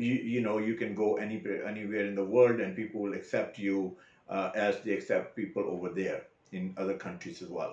you can go anywhere in the world and people will accept you as they accept people over there in other countries as well.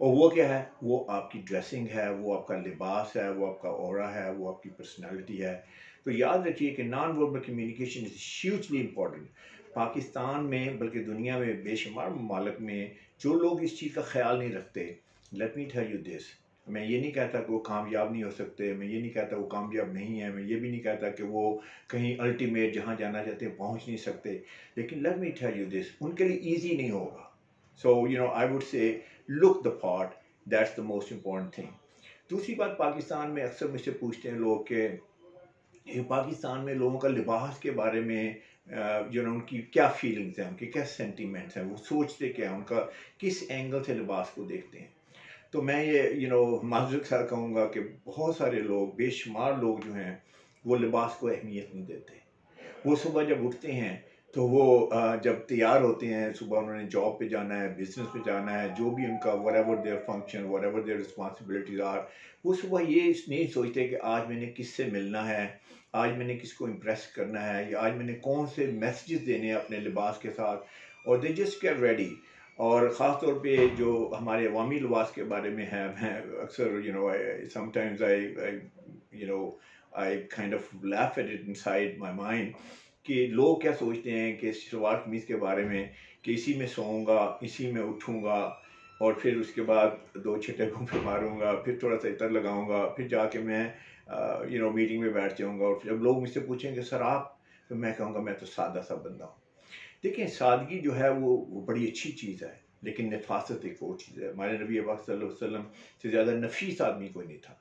اور وہ کیا ہے؟ وہ آپ کی dressing ہے، وہ آپ کا لباس ہے، وہ آپ کا اورا ہے، وہ آپ کی پرسنالٹی ہے. تو یاد رکھیے کہ non verbal communication is ہیوجلی important. Pakistan میں بلکہ دنیا میں بے شمار ممالک میں جو لوگ اس چیز کا خیال نہیں رکھتے، لیٹ می ٹیل یو دس، میں یہ نہیں کہتا کہ وہ کامیاب نہیں ہو سکتے، میں یہ نہیں کہتا وہ کامیاب نہیں ہے، میں یہ بھی نہیں کہتا کہ وہ کہیں الٹیمیٹ جہاں جانا چاہتے ہیں پہنچ نہیں سکتے، لیکن let me tell you this, ان کے لیے ایزی نہیں ہوگا. So I would say look the part, that's the most important thing. دوسری بات، پاکستان میں اکثر مجھ سے پوچھتے ہیں لوگ کہ پاکستان میں لوگوں کا لباس کے بارے میں ان کی کیا فیلنگز ہیں، ان کے کیا سینٹیمنٹس ہیں، وہ سوچتے کیا ہیں، ان کا کس اینگل سے لباس کو دیکھتے ہیں. تو میں یہ معذرت کے ساتھ کہوں گا کہ بہت سارے لوگ، بے شمار لوگ جو ہیں وہ لباس کو اہمیت نہیں دیتے. وہ صبح جب اٹھتے ہیں تو وہ جب تیار ہوتے ہیں، صبح انہوں نے جاب پہ جانا ہے، بزنس پہ جانا ہے، جو بھی ان کا whatever their function, whatever their responsibilities are, وہ صبح یہ نہیں سوچتے کہ آج میں نے کس سے ملنا ہے، آج میں نے کس کو امپریس کرنا ہے، یا آج میں نے کون سے میسیجز دینے ہیں اپنے لباس کے ساتھ، اور دے جسٹ گیٹ ریڈی. اور خاص طور پہ جو ہمارے عوامی لباس کے بارے میں ہے، میں اکثر some times I kind of laugh at it inside my mind کہ لوگ کیا سوچتے ہیں کہ شلوار قمیض کے بارے میں کہ اسی میں سوؤں گا، اسی میں اٹھوں گا، اور پھر اس کے بعد 2 چھٹے گھوم پہ ماروں گا، پھر تھوڑا سا عطر لگاؤں گا، پھر جا کے میں میٹنگ میں بیٹھ جاؤں گا. اور جب لوگ مجھ سے پوچھیں کہ سر آپ، تو میں کہوں گا میں تو سادہ سا بندہ ہوں. دیکھیں، سادگی جو ہے وہ بڑی اچھی چیز ہے، لیکن نفاست ایک اور چیز ہے. ہمارے نبی پاک صلی اللہ علیہ وسلم سے زیادہ نفیس آدمی کوئی نہیں تھا.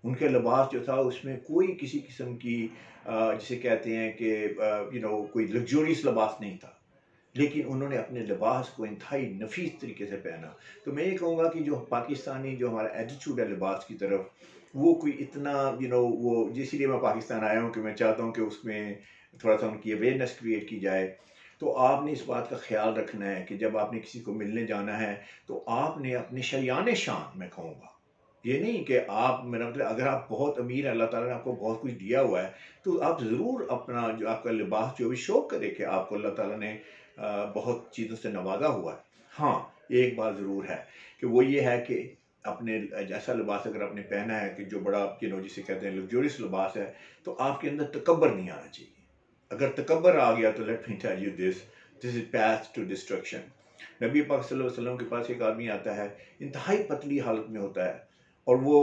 ان کے لباس جو تھا اس میں کوئی کسی قسم کی جسے کہتے ہیں کہ کوئی لگزوریس لباس نہیں تھا، لیکن انہوں نے اپنے لباس کو انتہائی نفیس طریقے سے پہنا. تو میں یہ کہوں گا کہ جو پاکستانی جو ہمارا ایٹیٹیوڈ ہے لباس کی طرف، وہ کوئی اتنا وہ اسی لیے میں پاکستان آیا ہوں کہ میں چاہتا ہوں کہ اس میں تھوڑا سا ان کی اویئرنیس کریٹ کی جائے. تو آپ نے اس بات کا خیال رکھنا ہے کہ جب آپ نے کسی کو ملنے جانا ہے تو آپ نے اپنے شریان شان، میں کہوں گا، یہ نہیں کہ آپ، میرا مطلب اگر آپ بہت امیر ہیں، اللہ تعالیٰ نے آپ کو بہت کچھ دیا ہوا ہے، تو آپ ضرور اپنا جو آپ کا لباس جو بھی شو کرے کہ آپ کو اللہ تعالیٰ نے بہت چیزوں سے نوازا ہوا ہے. ہاں، ایک بات ضرور ہے کہ وہ یہ ہے کہ اپنے ایسا لباس اگر آپ نے پہنا ہے کہ جو بڑا جسے کہتے ہیں لگزوریس لباس ہے، تو آپ کے اندر تکبر نہیں آنا چاہیے. اگر تکبر آ گیا تو let me tell you this is path to destruction. نبی پاک صلی اللہ علیہ وسلم کے پاس ایک آدمی آتا ہے، انتہائی پتلی حالت میں ہوتا ہے، اور وہ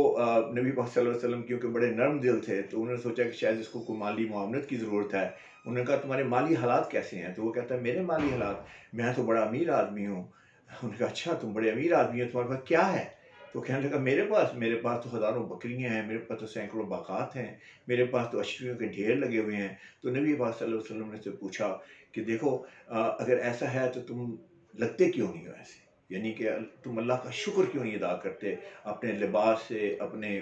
نبی پاک صلی اللہ علیہ وسلم کیونکہ بڑے نرم دل تھے، تو انہوں نے سوچا کہ شاید اس کو کوئی مالی معاونت کی ضرورت ہے. انہوں نے کہا تمہارے مالی حالات کیسے ہیں؟ تو وہ کہتا ہے میرے مالی حالات، میں تو بڑا امیر آدمی ہوں. انہوں نے کہا اچھا تم بڑے امیر آدمی ہو، تمہارے پاس کیا ہے؟ تو کہنے لگا میرے پاس تو ہزاروں بکریاں ہیں، میرے پاس تو سینکڑوں باغات ہیں، میرے پاس تو اشتریوں کے ڈھیر لگے ہوئے ہیں. تو نبی پاک صلی اللہ علیہ وسلم نے سے پوچھا کہ دیکھو اگر ایسا ہے تو تم لگتے کیوں نہیں ہو ایسے، یعنی کہ تم اللہ کا شکر کیوں نہیں ادا کرتے اپنے لباس سے، اپنے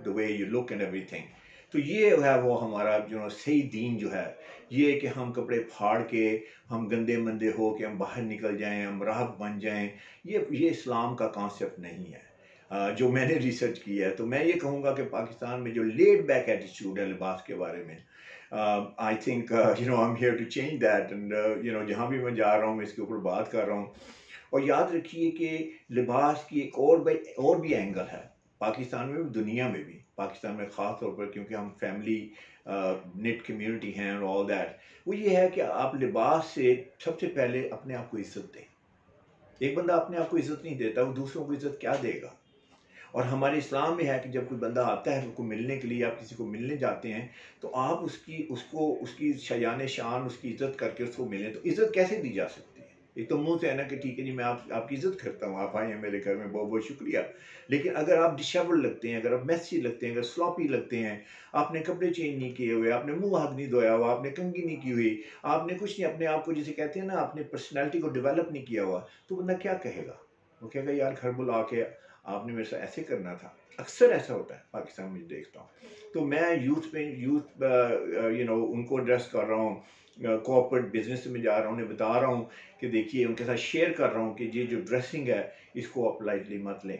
the way you look and everything. تو یہ ہے وہ ہمارا صحیح دین جو ہے، یہ کہ ہم کپڑے پھاڑ کے، ہم گندے مندے ہو کے ہم باہر نکل جائیں، ہم راہب بن جائیں، یہ اسلام کا کانسیپٹ نہیں ہے. جو میں نے ریسرچ کی ہے، تو میں یہ کہوں گا کہ پاکستان میں جو لیڈ بیک ایٹیٹیوڈ ہے لباس کے بارے میں، I think I'm here to change that, and جہاں بھی میں جا رہا ہوں میں اس کے اوپر بات کر رہا ہوں. اور یاد رکھیے کہ لباس کی ایک اور بھی اینگل ہے، پاکستان میں بھی، دنیا میں بھی، پاکستان میں خاص طور پر کیونکہ ہم فیملی نیٹ کمیونٹی ہیں اور آل دیٹ. وہ یہ ہے کہ آپ لباس سے سب سے پہلے اپنے آپ کو عزت دیں. ایک بندہ اپنے آپ کو عزت نہیں دیتا، وہ دوسروں کو عزت کیا دے گا؟ اور ہمارے اسلام میں ہے کہ جب کوئی بندہ آتا ہے کو ملنے کے لیے، آپ کسی کو ملنے جاتے ہیں، تو آپ اس کی شایان شان، اس کی عزت کر کے اس کو ملیں. تو عزت کیسے دی جا سکتی ہے؟ ایک تو منہ سے ہے نا کہ ٹھیک ہے جی میں آپ کی عزت کرتا ہوں، آپ آئے ہیں میرے گھر میں، بہت بہت شکریہ. لیکن اگر آپ ڈشیبل لگتے ہیں، اگر آپ میسی لگتے ہیں، اگر سلاپی لگتے ہیں، آپ نے کپڑے چینج نہیں کیے ہوئے، آپ نے منہ ہاتھ نہیں دھویا ہوا، آپ نے کنگھی نہیں کی ہوئی، آپ نے کچھ نہیں اپنے آپ کو جسے کہتے ہیں نا اپنے پرسنالٹی کو ڈیولپ نہیں کیا ہوا، تو بندہ کیا کہے گا؟ وہ کہے گا یار گھر بلا کے آپ نے میرے سے ایسے کرنا تھا. اکثر ایسا ہوتا ہے پاکستان میں دیکھتا ہوں. تو میں یوتھ ان کو ایڈریس کر رہا ہوں، کوآپریٹ بزنس میں جا رہا ہوں، انہیں بتا رہا ہوں کہ دیکھیے، ان کے ساتھ شیئر کر رہا ہوں کہ یہ جو ڈریسنگ ہے اس کو آپ لائٹلی مت لیں.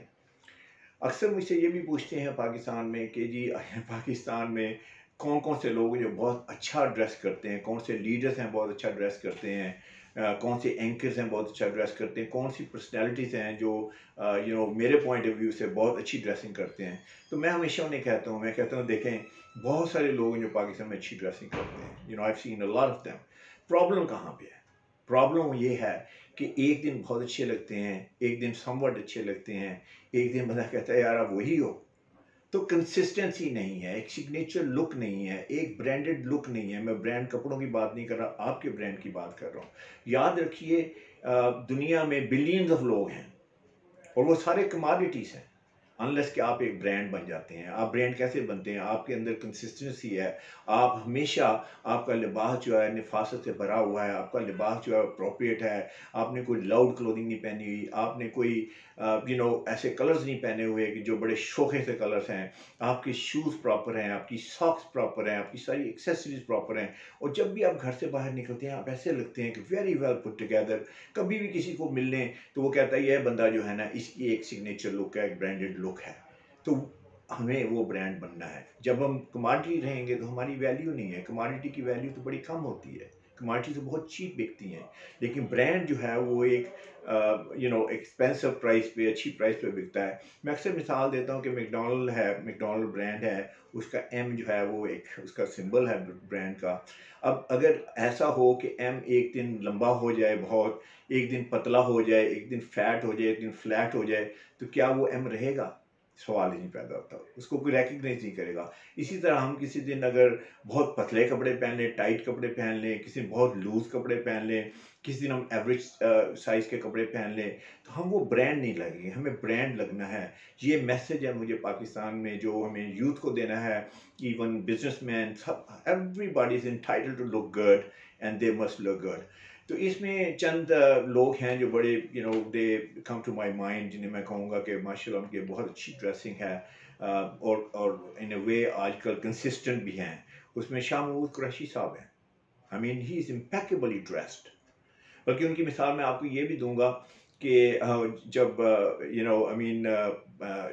اکثر مجھ سے یہ بھی پوچھتے ہیں پاکستان میں کہ جی پاکستان میں کون کون سے لوگ جو بہت اچھا ڈریس کرتے ہیں، کون سے لیڈرز ہیں بہت اچھا ڈریس کرتے ہیں. کون سے اینکرز ہیں بہت اچھا ڈریس کرتے ہیں، کون سی پرسنالٹیز ہیں جو میرے پوائنٹ آف ویو سے بہت اچھی ڈریسنگ کرتے ہیں. تو میں ہمیشہ انہیں کہتا ہوں دیکھیں بہت سارے لوگ ہیں جو پاکستان میں اچھی ڈریسنگ کرتے ہیں. I've seen a lot of them. Problem کہاں پہ ہے؟ پرابلم یہ ہے کہ ایک دن بہت اچھے لگتے ہیں، ایک دن سم وٹ اچھے لگتے ہیں، ایک دن بندہ کہتا ہے یار اب وہی ہو. تو کنسسٹنسی نہیں ہے، ایک سگنیچر لک نہیں ہے، ایک برانڈڈ لک نہیں ہے. میں برانڈ کپڑوں کی بات نہیں کر رہا، آپ کے برانڈ کی بات کر رہا ہوں. یاد رکھیے دنیا میں بلینز آف لوگ ہیں اور وہ سارے کماڈیٹیز ہیں. انلیس کہ آپ ایک برانڈ بن جاتے ہیں. آپ برانڈ کیسے بنتے ہیں؟ آپ کے اندر کنسسٹنسی ہے. آپ ہمیشہ آپ کا لباس جو ہے نفاست سے بھرا ہوا ہے، آپ کا لباس جو ہے اپروپریٹ ہے. آپ نے کوئی لاؤڈ کلودنگ نہیں پہنی ہوئی، آپ نے کوئی ایسے کلرز نہیں پہنے ہوئے کہ جو بڑے شوخے سے کلرز ہیں. آپ کی شوز پراپر ہیں، آپ کی ساکس پراپر ہیں، آپ کی ساری ایکسیسریز پراپر ہیں. اور جب بھی آپ گھر سے باہر نکلتے ہیں آپ ایسے لگتے ہیں کہ ویری ویل پٹ ٹوگیدر. کبھی بھی کسی کو ملنے تو وہ کہتا ہے یہ بندہ جو ہے نا اس کی ایک سگنیچر لک ہے، ایک برانڈڈ لک ہے. تو ہمیں وہ برانڈ بننا ہے. جب ہم کماڈٹی رہیں گے تو ہماری ویلیو نہیں ہے. کماڈٹی کی ویلیو تو بڑی کم ہوتی ہے، کماڈٹی تو بہت چیپ بکتی ہیں. لیکن برانڈ جو ہے وہ ایک ایکسپینسو پرائس پہ، اچھی پرائس پہ بکتا ہے. میں اکثر مثال دیتا ہوں کہ میکڈونلڈ ہے، میکڈونلڈ برانڈ ہے، اس کا ایم جو ہے وہ ایک اس کا سمبل ہے برانڈ کا. اب اگر ایسا ہو کہ ایم ایک دن لمبا ہو جائے بہت، ایک دن پتلا ہو جائے، ایک دن فیٹ ہو جائے، ایک دن فلیٹ ہو جائے، تو کیا وہ ایم رہے گا؟ سوال ہی نہیں پیدا ہوتا، اس کو کوئی ریکگنائز نہیں کرے گا. اسی طرح ہم کسی دن اگر بہت پتلے کپڑے پہن لیں، ٹائٹ کپڑے پہن لیں، کسی دن بہت لوز کپڑے پہن لیں، کسی دن ہم ایوریج سائز کے کپڑے پہن لیں، تو ہم وہ برانڈ نہیں لگیں گے. ہمیں برانڈ لگنا ہے. یہ میسج ہے مجھے پاکستان میں جو ہمیں یوتھ کو دینا ہے. Even business man, everybody is entitled to look good and they must look good. تو اس میں چند لوگ ہیں جو بڑے دے کم ٹو مائی مائنڈ، جنہیں میں کہوں گا کہ ماشاء اللہ ان کی بہت اچھی ڈریسنگ ہے اور ان اے وے آج کل کنسسٹنٹ بھی ہیں. اس میں شاہ محمود قریشی صاحب ہیں. I mean he is impeccably dressed. بلکہ ان کی مثال میں آپ کو یہ بھی دوں گا کہ جب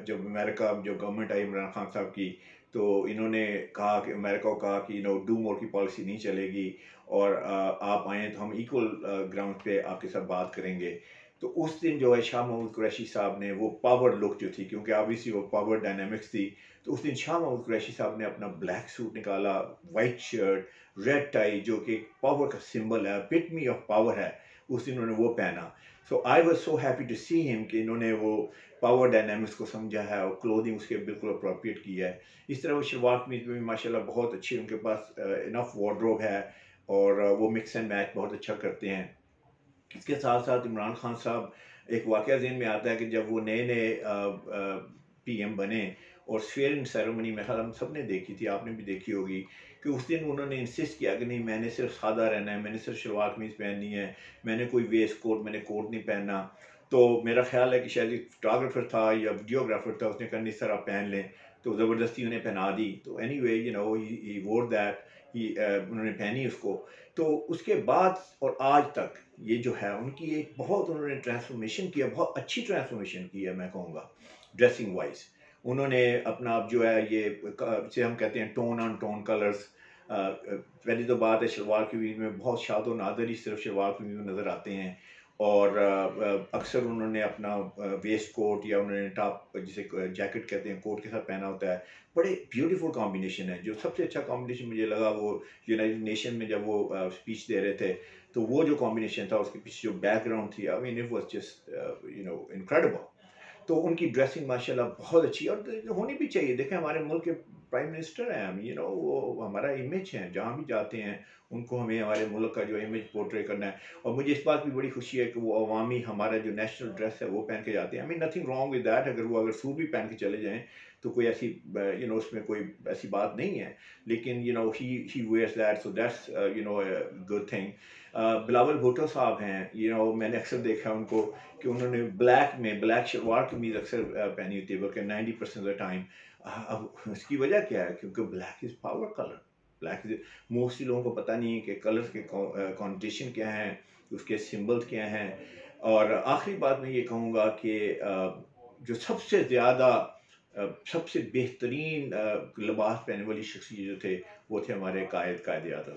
جب امریکہ جو گورنمنٹ آئی عمران خان صاحب کی، تو انہوں نے کہا کہ امریکہ کو کہا کہ ڈو مور کی پالیسی نہیں چلے گی اور آپ آئیں تو ہم ایکول گراؤنڈ پہ آپ کے ساتھ بات کریں گے. تو اس دن جو ہے شاہ محمود قریشی صاحب نے وہ پاور لک جو تھی، کیونکہ آبویسلی وہ پاور ڈائنامکس تھی، تو اس دن شاہ محمود قریشی صاحب نے اپنا بلیک سوٹ نکالا، وائٹ شرٹ، ریڈ ٹائی، جو کہ پاور کا سمبل ہے، ایپیٹمی آف پاور ہے. اس دن انہوں نے وہ پہنا. So I was so happy to see ہم کہ انہوں نے وہ پاور ڈائنامکس کو سمجھا ہے اور کلودنگ اس کے بالکل اپروپریٹ کی ہے. اس طرح وہ شلوار قمیض میں بھی ماشاء اللہ بہت اچھی، ان کے پاس انف وارڈروب ہے اور وہ مکس اینڈ میچ بہت اچھا کرتے ہیں. اس کے ساتھ ساتھ عمران خان صاحب، ایک واقعہ ذہن میں آتا ہے کہ جب وہ نئے پی ایم بنے اور سویئرنگ سیریمنی میں ہم سب نے دیکھی تھی، آپ نے بھی دیکھی ہوگی، کہ اس دن انہوں نے انسسٹ کیا کہ نہیں میں نے صرف سادہ رہنا ہے، میں نے صرف شلوار قمیض پہننی ہے، میں نے کوئی ویسٹ کوٹ، میں نے کوٹ نہیں پہننا. تو میرا خیال ہے کہ شاید ایک فوٹوگرافر تھا یا ویڈیوگرافر تھا، اس نے کہا اس طرح پہن لیں، تو زبردستی انہیں پہنا دی. تو اینی وے ہی وور دیٹ، انہوں نے پہنی اس کو. تو اس کے بعد اور آج تک یہ جو ہے ان کی ایک بہت انہوں نے ٹرانسفارمیشن کیا، بہت اچھی ٹرانسفارمیشن کی ہے میں کہوں گا ڈریسنگ وائز. انہوں نے اپنا اب جو ہے یہ جسے ہم کہتے ہیں ٹون آن ٹون کلرز. پہلی تو بات ہے شلوار قمیض میں بہت شاد و نادر ہی صرف شلوار قمیض میں نظر آتے ہیں، اور اکثر انہوں نے اپنا ویسٹ کوٹ یا انہوں نے ٹاپ جسے جیکٹ کہتے ہیں کوٹ کے ساتھ پہنا ہوتا ہے. بڑے بیوٹیفل کمبینیشن ہے. جو سب سے اچھا کمبینیشن مجھے لگا وہ یونائٹڈ نیشن میں جب وہ اسپیچ دے رہے تھے، تو وہ جو کمبینیشن تھا اس کے پیچھے جو بیک گراؤنڈ تھی، اٹ واز جسٹ انکریڈیبل. تو ان کی ڈریسنگ ماشاءاللہ بہت اچھی اور ہونی بھی چاہیے. دیکھیں ہمارے ملک کے پرائم منسٹر ہیں، وہ ہمارا امیج ہے، جہاں بھی جاتے ہیں ان کو ہمیں ہمارے ملک کا جو امیج پورٹری کرنا ہے. اور مجھے اس بات بھی بڑی خوشی ہے کہ وہ عوامی ہمارا جو نیشنل ڈریس ہے وہ پہن کے جاتے ہیں. نتھنگ رانگ ود دیٹ، اگر سوٹ بھی پہن کے چلے جائیں تو کوئی ایسی اس میں کوئی ایسی بات نہیں ہے، لیکن he wears that, so that's a good thing. Bilawal Bhutto صاحب ہیں، میں نے اکثر دیکھا ان کو کہ انہوں نے بلیک شلوار قمیض اکثر پہنی ہوتی ہے، بلکہ 90% آف دا ٹائم. اب اس کی وجہ کیا ہے؟ کیونکہ black is power colour. Black mostly لوگوں کو پتہ نہیں ہے کہ کلرز کے کانوٹیشن کیا ہیں، اس کے سمبلز کیا ہیں. اور آخری بات میں یہ کہوں گا کہ جو سب سے زیادہ سب سے بہترین لباس پہننے والی شخصیت جو تھے وہ تھے ہمارے قائد اعظم.